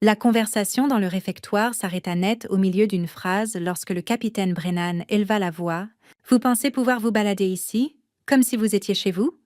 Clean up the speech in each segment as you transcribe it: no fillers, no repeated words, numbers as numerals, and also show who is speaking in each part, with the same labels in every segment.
Speaker 1: La conversation dans le réfectoire s'arrêta net au milieu d'une phrase lorsque le capitaine Brennan éleva la voix. « Vous pensez pouvoir vous balader ici, comme si vous étiez chez vous ?»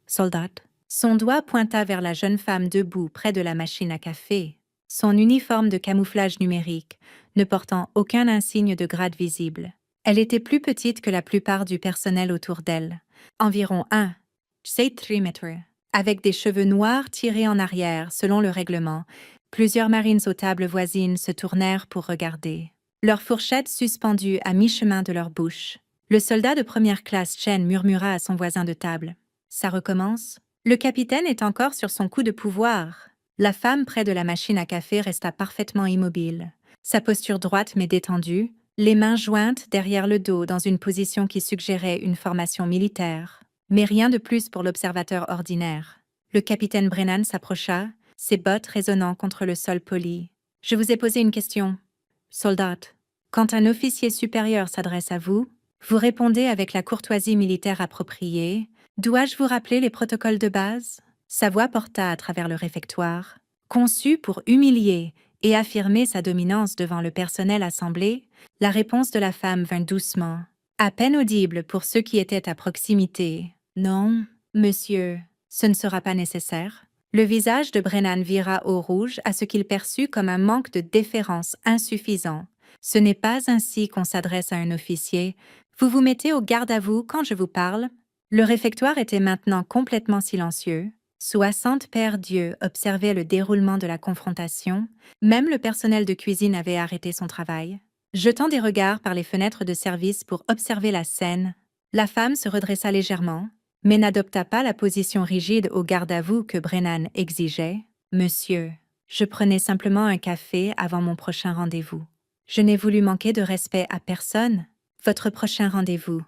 Speaker 1: Soldat. Son doigt pointa vers la jeune femme debout près de la machine à café, son uniforme de camouflage numérique, ne portant aucun insigne de grade visible. Elle était plus petite que la plupart du personnel autour d'elle, environ 3 mètres, avec des cheveux noirs tirés en arrière selon le règlement. Plusieurs marines aux tables voisines se tournèrent pour regarder, leurs fourchettes suspendues à mi-chemin de leur bouche. Le soldat de première classe Chen murmura à son voisin de table. « Ça recommence ?» Le capitaine est encore sur son coup de pouvoir. La femme près de la machine à café resta parfaitement immobile, sa posture droite mais détendue, les mains jointes derrière le dos dans une position qui suggérait une formation militaire. Mais rien de plus pour l'observateur ordinaire. Le capitaine Brennan s'approcha, ses bottes résonnant contre le sol poli. « Je vous ai posé une question. » Soldat. Quand un officier supérieur s'adresse à vous, vous répondez avec la courtoisie militaire appropriée. « Dois-je vous rappeler les protocoles de base ?» Sa voix porta à travers le réfectoire. Conçu pour humilier et affirmer sa dominance devant le personnel assemblé, la réponse de la femme vint doucement, à peine audible pour ceux qui étaient à proximité. « Non, monsieur, ce ne sera pas nécessaire. » Le visage de Brennan vira au rouge à ce qu'il perçut comme un manque de déférence insuffisant. « Ce n'est pas ainsi qu'on s'adresse à un officier. Vous vous mettez au garde à vous quand je vous parle. » Le réfectoire était maintenant complètement silencieux. 60 paires d'yeux observaient le déroulement de la confrontation. Même le personnel de cuisine avait arrêté son travail. Jetant des regards par les fenêtres de service pour observer la scène, la femme se redressa légèrement, mais n'adopta pas la position rigide au garde-à-vous que Brennan exigeait. « Monsieur, je prenais simplement un café avant mon prochain rendez-vous. Je n'ai voulu manquer de respect à personne. Votre prochain rendez-vous. »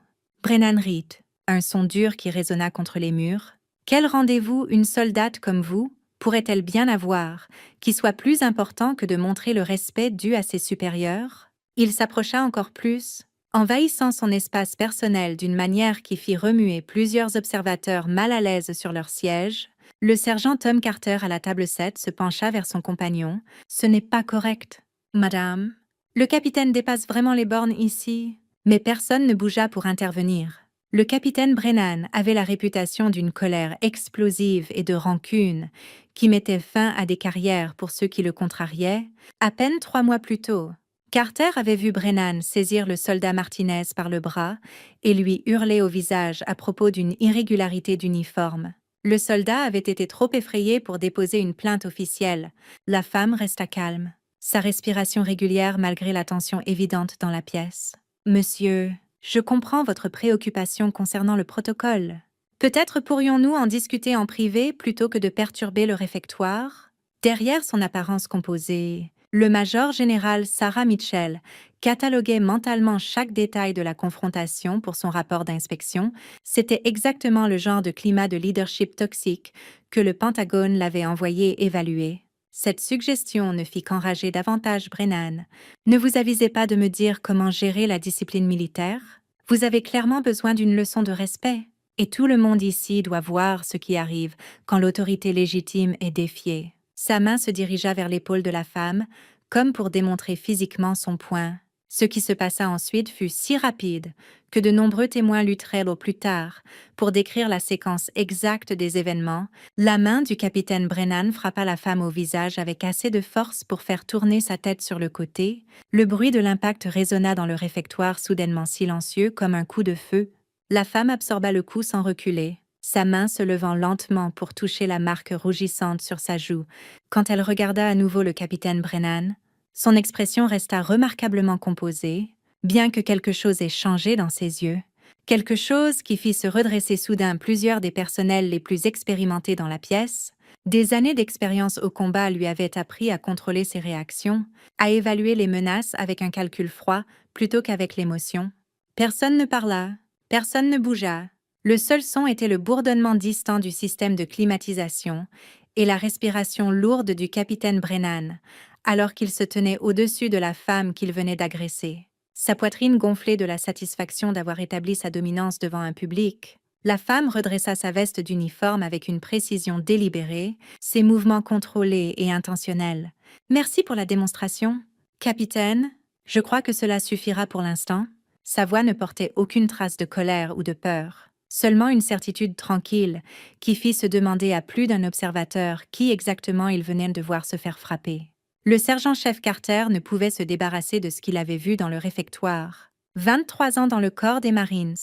Speaker 1: Brennan rit, un son dur qui résonna contre les murs. Quel rendez-vous une soldate comme vous pourrait-elle bien avoir, qui soit plus important que de montrer le respect dû à ses supérieurs? Il s'approcha encore plus, envahissant son espace personnel d'une manière qui fit remuer plusieurs observateurs mal à l'aise sur leur siège. Le sergent Tom Carter à la table 7 se pencha vers son compagnon. « Ce n'est pas correct, madame. Le capitaine dépasse vraiment les bornes ici. » Mais personne ne bougea pour intervenir. Le capitaine Brennan avait la réputation d'une colère explosive et de rancune qui mettait fin à des carrières pour ceux qui le contrariaient. À peine 3 mois plus tôt, Carter avait vu Brennan saisir le soldat Martinez par le bras et lui hurler au visage à propos d'une irrégularité d'uniforme. Le soldat avait été trop effrayé pour déposer une plainte officielle. La femme resta calme, sa respiration régulière malgré la tension évidente dans la pièce. « Monsieur, je comprends votre préoccupation concernant le protocole. Peut-être pourrions-nous en discuter en privé plutôt que de perturber le réfectoire ?» Derrière son apparence composée, le major général Sarah Mitchell cataloguait mentalement chaque détail de la confrontation pour son rapport d'inspection. C'était exactement le genre de climat de leadership toxique que le Pentagone l'avait envoyé évaluer. Cette suggestion ne fit qu'enrager davantage Brennan. « Ne vous avisez pas de me dire comment gérer la discipline militaire? Vous avez clairement besoin d'une leçon de respect. Et tout le monde ici doit voir ce qui arrive quand l'autorité légitime est défiée. » Sa main se dirigea vers l'épaule de la femme, comme pour démontrer physiquement son point. Ce qui se passa ensuite fut si rapide que de nombreux témoins luttèrent au plus tard pour décrire la séquence exacte des événements. La main du capitaine Brennan frappa la femme au visage avec assez de force pour faire tourner sa tête sur le côté. Le bruit de l'impact résonna dans le réfectoire soudainement silencieux comme un coup de feu. La femme absorba le coup sans reculer, sa main se levant lentement pour toucher la marque rougissante sur sa joue. Quand elle regarda à nouveau le capitaine Brennan, son expression resta remarquablement composée, bien que quelque chose ait changé dans ses yeux, quelque chose qui fit se redresser soudain plusieurs des personnels les plus expérimentés dans la pièce. Des années d'expérience au combat lui avaient appris à contrôler ses réactions, à évaluer les menaces avec un calcul froid plutôt qu'avec l'émotion. Personne ne parla, personne ne bougea. Le seul son était le bourdonnement distant du système de climatisation et la respiration lourde du capitaine Brennan, alors qu'il se tenait au-dessus de la femme qu'il venait d'agresser. Sa poitrine gonflée de la satisfaction d'avoir établi sa dominance devant un public. La femme redressa sa veste d'uniforme avec une précision délibérée, ses mouvements contrôlés et intentionnels. Merci pour la démonstration. Capitaine, je crois que cela suffira pour l'instant. Sa voix ne portait aucune trace de colère ou de peur, seulement une certitude tranquille qui fit se demander à plus d'un observateur qui exactement il venait de voir se faire frapper. Le sergent-chef Carter ne pouvait se débarrasser de ce qu'il avait vu dans le réfectoire. 23 ans dans le corps des Marines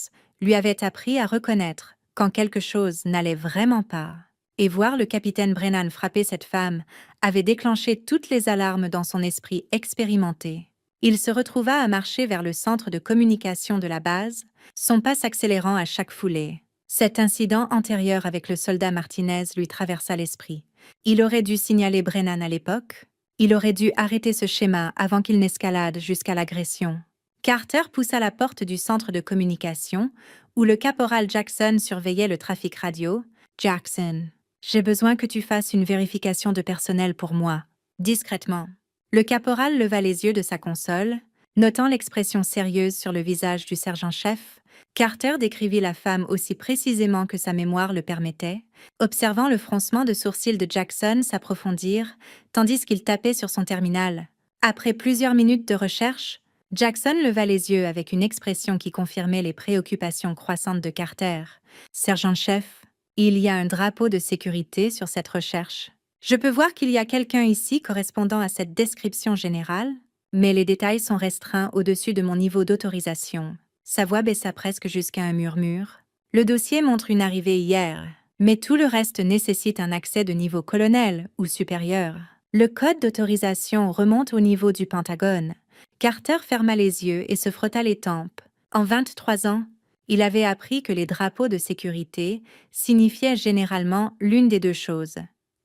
Speaker 1: lui avaient appris à reconnaître quand quelque chose n'allait vraiment pas. Et voir le capitaine Brennan frapper cette femme avait déclenché toutes les alarmes dans son esprit expérimenté. Il se retrouva à marcher vers le centre de communication de la base, son pas s'accélérant à chaque foulée. Cet incident antérieur avec le soldat Martinez lui traversa l'esprit. Il aurait dû signaler Brennan à l'époque. Il aurait dû arrêter ce schéma avant qu'il n'escalade jusqu'à l'agression. Carter poussa la porte du centre de communication, où le caporal Jackson surveillait le trafic radio. « Jackson, j'ai besoin que tu fasses une vérification de personnel pour moi. » Discrètement. Le caporal leva les yeux de sa console, notant l'expression sérieuse sur le visage du sergent-chef. Carter décrivit la femme aussi précisément que sa mémoire le permettait, observant le froncement de sourcils de Jackson s'approfondir, tandis qu'il tapait sur son terminal. Après plusieurs minutes de recherche, Jackson leva les yeux avec une expression qui confirmait les préoccupations croissantes de Carter. « Sergent-chef, il y a un drapeau de sécurité sur cette recherche. Je peux voir qu'il y a quelqu'un ici correspondant à cette description générale, mais les détails sont restreints au-dessus de mon niveau d'autorisation. » Sa voix baissa presque jusqu'à un murmure. « Le dossier montre une arrivée hier, mais tout le reste nécessite un accès de niveau colonel ou supérieur. Le code d'autorisation remonte au niveau du Pentagone. » Carter ferma les yeux et se frotta les tempes. En 23 ans, il avait appris que les drapeaux de sécurité signifiaient généralement l'une des deux choses.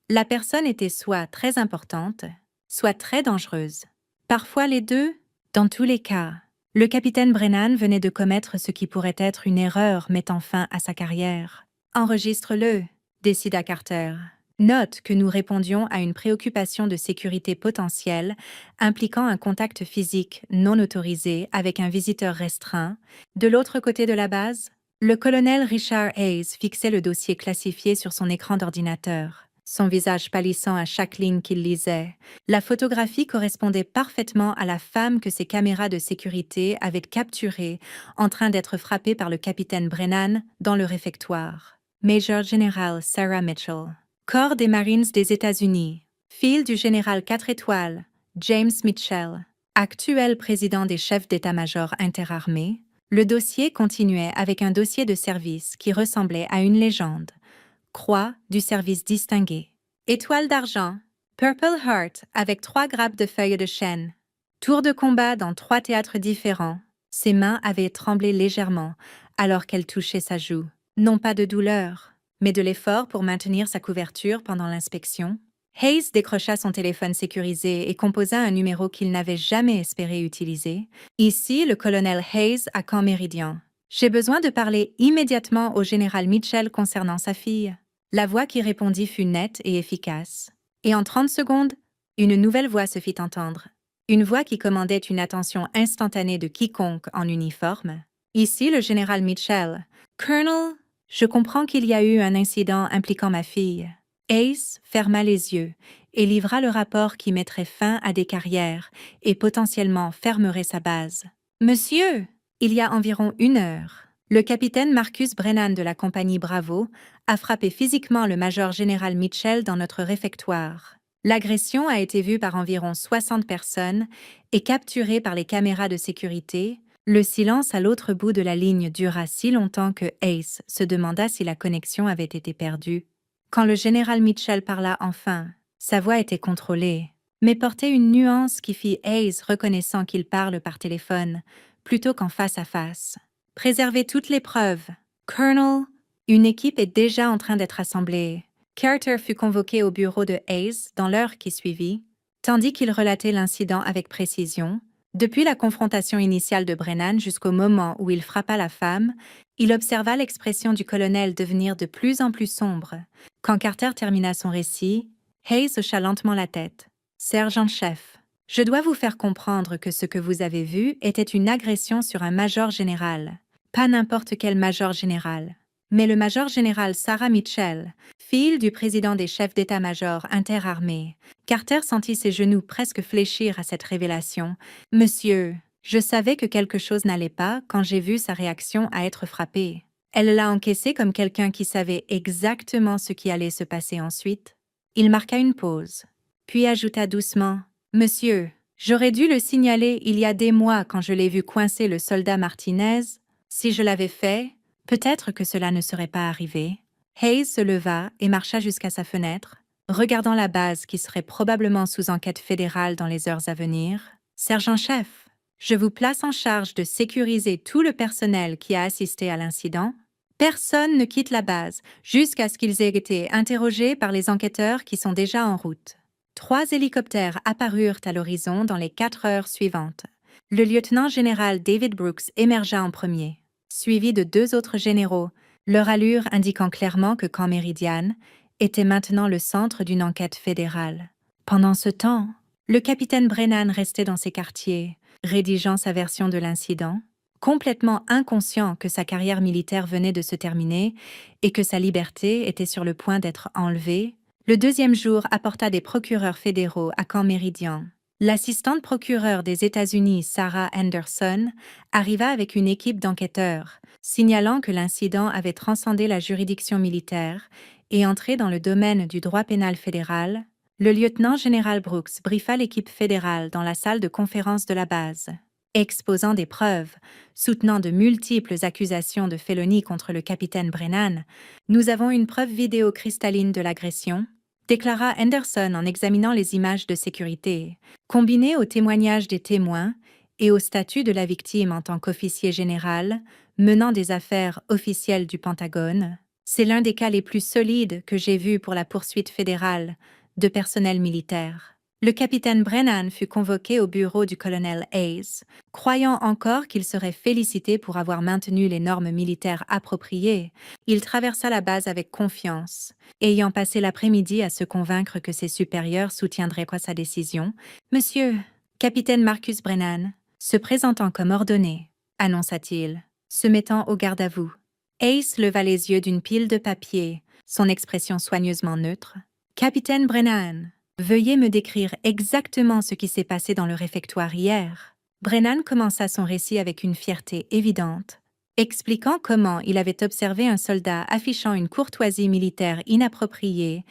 Speaker 1: La personne était soit très importante, soit très dangereuse. Parfois les deux, dans tous les cas. Le capitaine Brennan venait de commettre ce qui pourrait être une erreur mettant fin à sa carrière. « Enregistre-le », décida Carter. Note que nous répondions à une préoccupation de sécurité potentielle impliquant un contact physique non autorisé avec un visiteur restreint. De l'autre côté de la base, le colonel Richard Hayes fixait le dossier classifié sur son écran d'ordinateur, son visage pâlissant à chaque ligne qu'il lisait. La photographie correspondait parfaitement à la femme que ses caméras de sécurité avaient capturée en train d'être frappée par le capitaine Brennan dans le réfectoire. Major General Sarah Mitchell. Corps des Marines des États-Unis. Fille du général 4 étoiles, James Mitchell, actuel président des chefs d'état-major interarmés. Le dossier continuait avec un dossier de service qui ressemblait à une légende. Croix du service distingué. Étoile d'argent, Purple Heart avec 3 grappes de feuilles de chêne. Tour de combat dans 3 théâtres différents. Ses mains avaient tremblé légèrement alors qu'elle touchait sa joue. Non pas de douleur, mais de l'effort pour maintenir sa couverture pendant l'inspection. Hayes décrocha son téléphone sécurisé et composa un numéro qu'il n'avait jamais espéré utiliser. « Ici, le colonel Hayes à Camp Méridien. J'ai besoin de parler immédiatement au général Mitchell concernant sa fille. » La voix qui répondit fut nette et efficace. Et en 30 secondes, une nouvelle voix se fit entendre. Une voix qui commandait une attention instantanée de quiconque en uniforme. « Ici, le général Mitchell. Colonel, je comprends qu'il y a eu un incident impliquant ma fille. » Hayes ferma les yeux et livra le rapport qui mettrait fin à des carrières et potentiellement fermerait sa base. « Monsieur, il y a environ 1 heure, le capitaine Marcus Brennan de la compagnie Bravo a frappé physiquement le major général Mitchell dans notre réfectoire. L'agression a été vue par environ 60 personnes et capturée par les caméras de sécurité. » Le silence à l'autre bout de la ligne dura si longtemps que Hayes se demanda si la connexion avait été perdue. Quand le général Mitchell parla enfin, sa voix était contrôlée, mais portait une nuance qui fit Hayes reconnaissant qu'il parle par téléphone, plutôt qu'en face à face. « Préservez toutes les preuves. Colonel, une équipe est déjà en train d'être assemblée. » Carter fut convoqué au bureau de Hayes dans l'heure qui suivit, tandis qu'il relatait l'incident avec précision. Depuis la confrontation initiale de Brennan jusqu'au moment où il frappa la femme, il observa l'expression du colonel devenir de plus en plus sombre. Quand Carter termina son récit, Hayes hocha lentement la tête. « Sergent-chef, je dois vous faire comprendre que ce que vous avez vu était une agression sur un major général. Pas n'importe quel major général, Mais le major général Sarah Mitchell, fille du président des chefs d'état-major interarmés, Carter sentit ses genoux presque fléchir à cette révélation. « Monsieur, je savais que quelque chose n'allait pas quand j'ai vu sa réaction à être frappée. » Elle l'a encaissé comme quelqu'un qui savait exactement ce qui allait se passer ensuite. Il marqua une pause, puis ajouta doucement « Monsieur, j'aurais dû le signaler il y a des mois quand je l'ai vu coincer le soldat Martinez. Si je l'avais fait, peut-être que cela ne serait pas arrivé. » Hayes se leva et marcha jusqu'à sa fenêtre, regardant la base qui serait probablement sous enquête fédérale dans les heures à venir. « Sergent-chef, je vous place en charge de sécuriser tout le personnel qui a assisté à l'incident. Personne ne quitte la base jusqu'à ce qu'ils aient été interrogés par les enquêteurs qui sont déjà en route. » 3 hélicoptères apparurent à l'horizon dans les 4 heures suivantes. Le lieutenant-général David Brooks émergea en premier, suivi de 2 autres généraux, leur allure indiquant clairement que Camp Meridian était maintenant le centre d'une enquête fédérale. Pendant ce temps, le capitaine Brennan restait dans ses quartiers, rédigeant sa version de l'incident, complètement inconscient que sa carrière militaire venait de se terminer et que sa liberté était sur le point d'être enlevée. Le 2e jour apporta des procureurs fédéraux à Camp Meridian. L'assistante procureure des États-Unis, Sarah Anderson, arriva avec une équipe d'enquêteurs, signalant que l'incident avait transcendé la juridiction militaire et entré dans le domaine du droit pénal fédéral. Le lieutenant-général Brooks briefa l'équipe fédérale dans la salle de conférence de la base, exposant des preuves, soutenant de multiples accusations de félonie contre le capitaine Brennan. « Nous avons une preuve vidéo cristalline de l'agression », déclara Anderson en examinant les images de sécurité. Combinées aux témoignages des témoins et au statut de la victime en tant qu'officier général, menant des affaires officielles du Pentagone, c'est l'un des cas les plus solides que j'ai vus pour la poursuite fédérale de personnel militaire. Le capitaine Brennan fut convoqué au bureau du colonel Hayes, croyant encore qu'il serait félicité pour avoir maintenu les normes militaires appropriées. Il traversa la base avec confiance, ayant passé l'après-midi à se convaincre que ses supérieurs soutiendraient sa décision. « Monsieur, capitaine Marcus Brennan, se présentant comme ordonné, » annonça-t-il, se mettant au garde à vous. Hayes leva les yeux d'une pile de papier, son expression soigneusement neutre. « Capitaine Brennan, veuillez me décrire exactement ce qui s'est passé dans le réfectoire hier. » Brennan commença son récit avec une fierté évidente, expliquant comment il avait observé un soldat affichant une courtoisie militaire inappropriée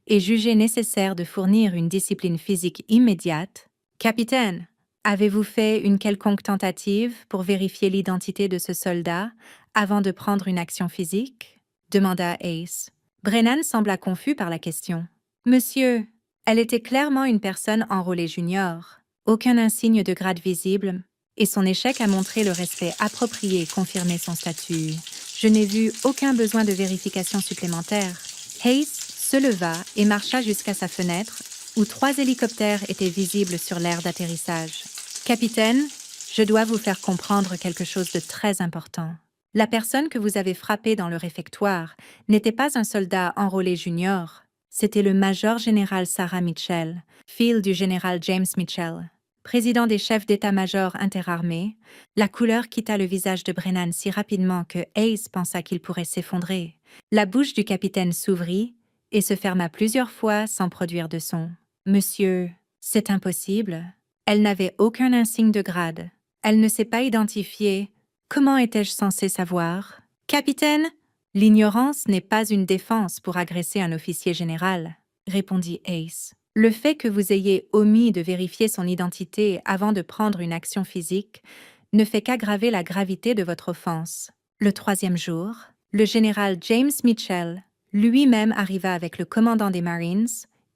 Speaker 1: et jugé nécessaire de fournir une discipline physique immédiate. « Capitaine, avez-vous fait une quelconque tentative pour vérifier l'identité de ce soldat avant de prendre une action physique ?» demanda Hayes. Brennan sembla confus par la question. « Monsieur, elle était clairement une personne enrôlée junior, aucun insigne de grade visible, et son échec à montrer le respect approprié confirmait son statut. Je n'ai vu aucun besoin de vérification supplémentaire. » Hayes se leva et marcha jusqu'à sa fenêtre, où 3 hélicoptères étaient visibles sur l'aire d'atterrissage. « Capitaine, je dois vous faire comprendre quelque chose de très important. La personne que vous avez frappée dans le réfectoire n'était pas un soldat enrôlé junior. C'était le major général Sarah Mitchell, fille du général James Mitchell, président des chefs d'état-major interarmés. » La couleur quitta le visage de Brennan si rapidement que Hayes pensa qu'il pourrait s'effondrer. La bouche du capitaine s'ouvrit et se ferma plusieurs fois sans produire de son. « Monsieur, c'est impossible. Elle n'avait aucun insigne de grade. Elle ne s'est pas identifiée. Comment étais-je censé savoir ? » « Capitaine, l'ignorance n'est pas une défense pour agresser un officier général, » répondit Hayes. « Le fait que vous ayez omis de vérifier son identité avant de prendre une action physique ne fait qu'aggraver la gravité de votre offense. » Le 3e jour, le général James Mitchell lui-même arriva avec le commandant des Marines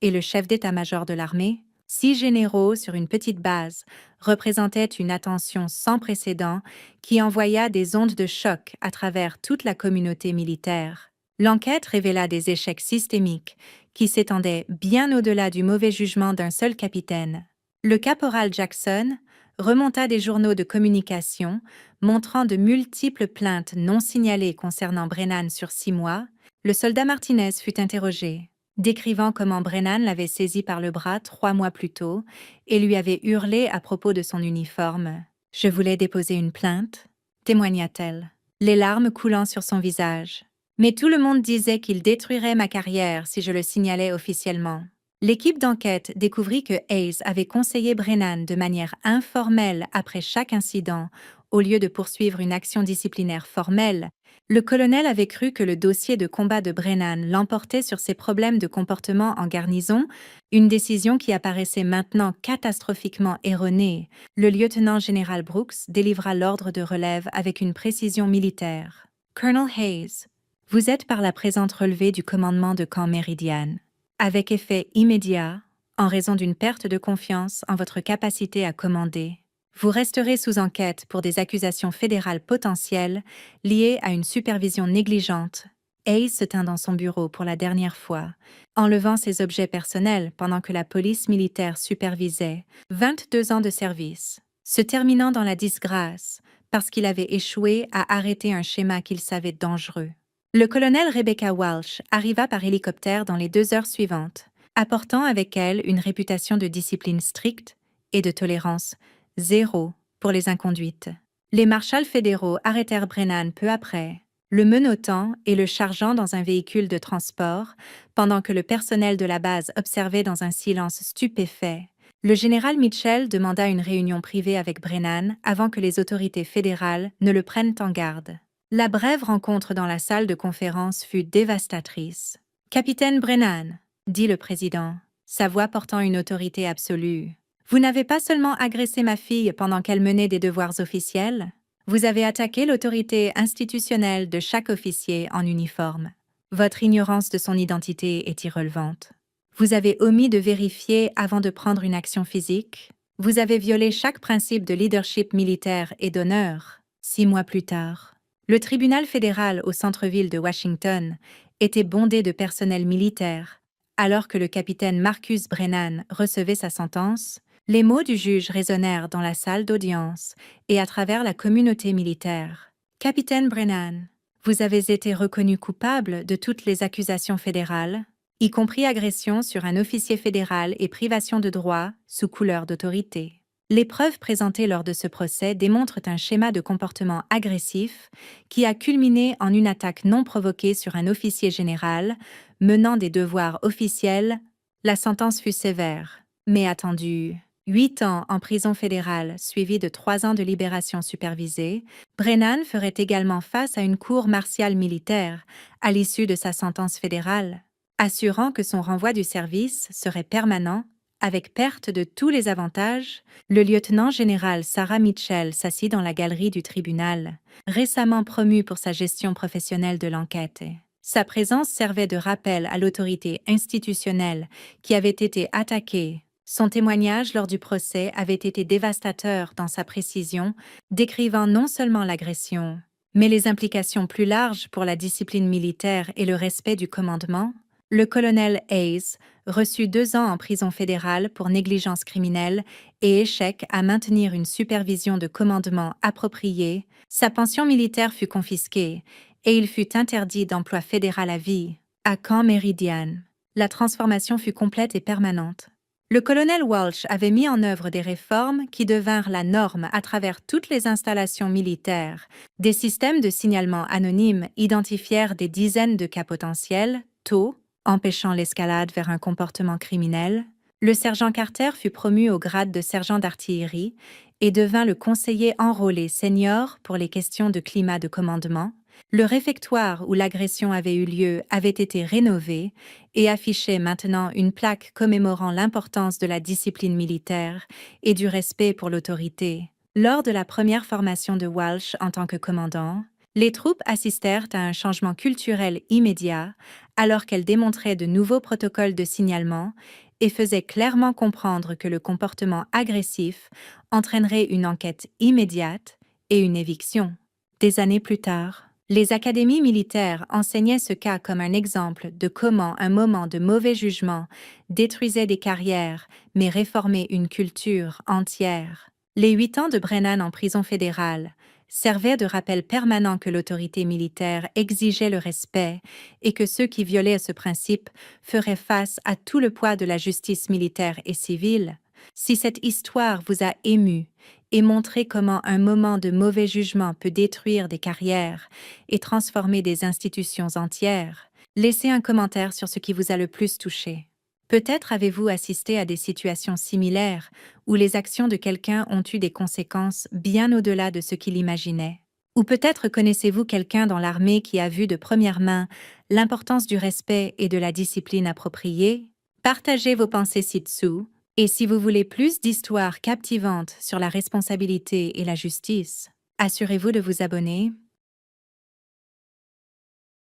Speaker 1: et le chef d'état-major de l'armée. 6 généraux sur une petite base représentaient une attention sans précédent qui envoya des ondes de choc à travers toute la communauté militaire. L'enquête révéla des échecs systémiques qui s'étendaient bien au-delà du mauvais jugement d'un seul capitaine. Le caporal Jackson remonta des journaux de communication montrant de multiples plaintes non signalées concernant Brennan sur 6 mois. Le soldat Martinez fut interrogé, décrivant comment Brennan l'avait saisi par le bras 3 mois plus tôt et lui avait hurlé à propos de son uniforme. « Je voulais déposer une plainte », témoigna-t-elle, les larmes coulant sur son visage. Mais tout le monde disait qu'il détruirait ma carrière si je le signalais officiellement. L'équipe d'enquête découvrit que Hayes avait conseillé Brennan de manière informelle après chaque incident, au lieu de poursuivre une action disciplinaire formelle. Le colonel avait cru que le dossier de combat de Brennan l'emportait sur ses problèmes de comportement en garnison, une décision qui apparaissait maintenant catastrophiquement erronée. Le lieutenant-général Brooks délivra l'ordre de relève avec une précision militaire. Colonel Hayes, vous êtes par la présente relevée du commandement de camp Meridian, avec effet immédiat, en raison d'une perte de confiance en votre capacité à commander. Vous resterez sous enquête pour des accusations fédérales potentielles liées à une supervision négligente. Hayes se tint dans son bureau pour la dernière fois, enlevant ses objets personnels pendant que la police militaire supervisait 22 ans de service, se terminant dans la disgrâce parce qu'il avait échoué à arrêter un schéma qu'il savait dangereux. Le colonel Rebecca Walsh arriva par hélicoptère dans les 2 heures suivantes, apportant avec elle une réputation de discipline stricte et de tolérance zéro pour les inconduites. Les marshals fédéraux arrêtèrent Brennan peu après, le menottant et le chargeant dans un véhicule de transport, pendant que le personnel de la base observait dans un silence stupéfait. Le général Mitchell demanda une réunion privée avec Brennan avant que les autorités fédérales ne le prennent en garde. La brève rencontre dans la salle de conférence fut dévastatrice. « Capitaine Brennan », dit le président, sa voix portant une autorité absolue, « vous n'avez pas seulement agressé ma fille pendant qu'elle menait des devoirs officiels, vous avez attaqué l'autorité institutionnelle de chaque officier en uniforme. Votre ignorance de son identité est irrelevante. Vous avez omis de vérifier avant de prendre une action physique. Vous avez violé chaque principe de leadership militaire et d'honneur. » 6 mois plus tard, le tribunal fédéral au centre-ville de Washington était bondé de personnel militaire. Alors que le capitaine Marcus Brennan recevait sa sentence, les mots du juge résonnèrent dans la salle d'audience et à travers la communauté militaire. « Capitaine Brennan, vous avez été reconnu coupable de toutes les accusations fédérales, y compris agression sur un officier fédéral et privation de droit sous couleur d'autorité. Les preuves présentées lors de ce procès démontrent un schéma de comportement agressif qui a culminé en une attaque non provoquée sur un officier général menant des devoirs officiels. La sentence fut sévère, mais attendue. 8 ans en prison fédérale suivis de 3 ans de libération supervisée, Brennan ferait également face à une cour martiale militaire à l'issue de sa sentence fédérale, assurant que son renvoi du service serait permanent. Avec perte de tous les avantages, le lieutenant-général Sarah Mitchell s'assit dans la galerie du tribunal, récemment promu pour sa gestion professionnelle de l'enquête. Sa présence servait de rappel à l'autorité institutionnelle qui avait été attaquée. Son témoignage lors du procès avait été dévastateur dans sa précision, décrivant non seulement l'agression, mais les implications plus larges pour la discipline militaire et le respect du commandement. Le colonel Hayes reçut 2 ans en prison fédérale pour négligence criminelle et échec à maintenir une supervision de commandement appropriée. Sa pension militaire fut confisquée et il fut interdit d'emploi fédéral à vie. À Camp Meridian, la transformation fut complète et permanente. Le colonel Walsh avait mis en œuvre des réformes qui devinrent la norme à travers toutes les installations militaires. Des systèmes de signalement anonymes identifièrent des dizaines de cas potentiels, tôt, empêchant l'escalade vers un comportement criminel. Le sergent Carter fut promu au grade de sergent d'artillerie et devint le conseiller enrôlé senior pour les questions de climat de commandement. Le réfectoire où l'agression avait eu lieu avait été rénové et affichait maintenant une plaque commémorant l'importance de la discipline militaire et du respect pour l'autorité. Lors de la première formation de Walsh en tant que commandant, les troupes assistèrent à un changement culturel immédiat alors qu'elles démontraient de nouveaux protocoles de signalement et faisaient clairement comprendre que le comportement agressif entraînerait une enquête immédiate et une éviction. Des années plus tard, les académies militaires enseignaient ce cas comme un exemple de comment un moment de mauvais jugement détruisait des carrières mais réformait une culture entière. Les 8 ans de Brennan en prison fédérale servait de rappel permanent que l'autorité militaire exigeait le respect et que ceux qui violaient ce principe feraient face à tout le poids de la justice militaire et civile. Si cette histoire vous a ému et montré comment un moment de mauvais jugement peut détruire des carrières et transformer des institutions entières, laissez un commentaire sur ce qui vous a le plus touché. Peut-être avez-vous assisté à des situations similaires où les actions de quelqu'un ont eu des conséquences bien au-delà de ce qu'il imaginait. Ou peut-être connaissez-vous quelqu'un dans l'armée qui a vu de première main l'importance du respect et de la discipline appropriée. Partagez vos pensées ci-dessous, et si vous voulez plus d'histoires captivantes sur la responsabilité et la justice, assurez-vous de vous abonner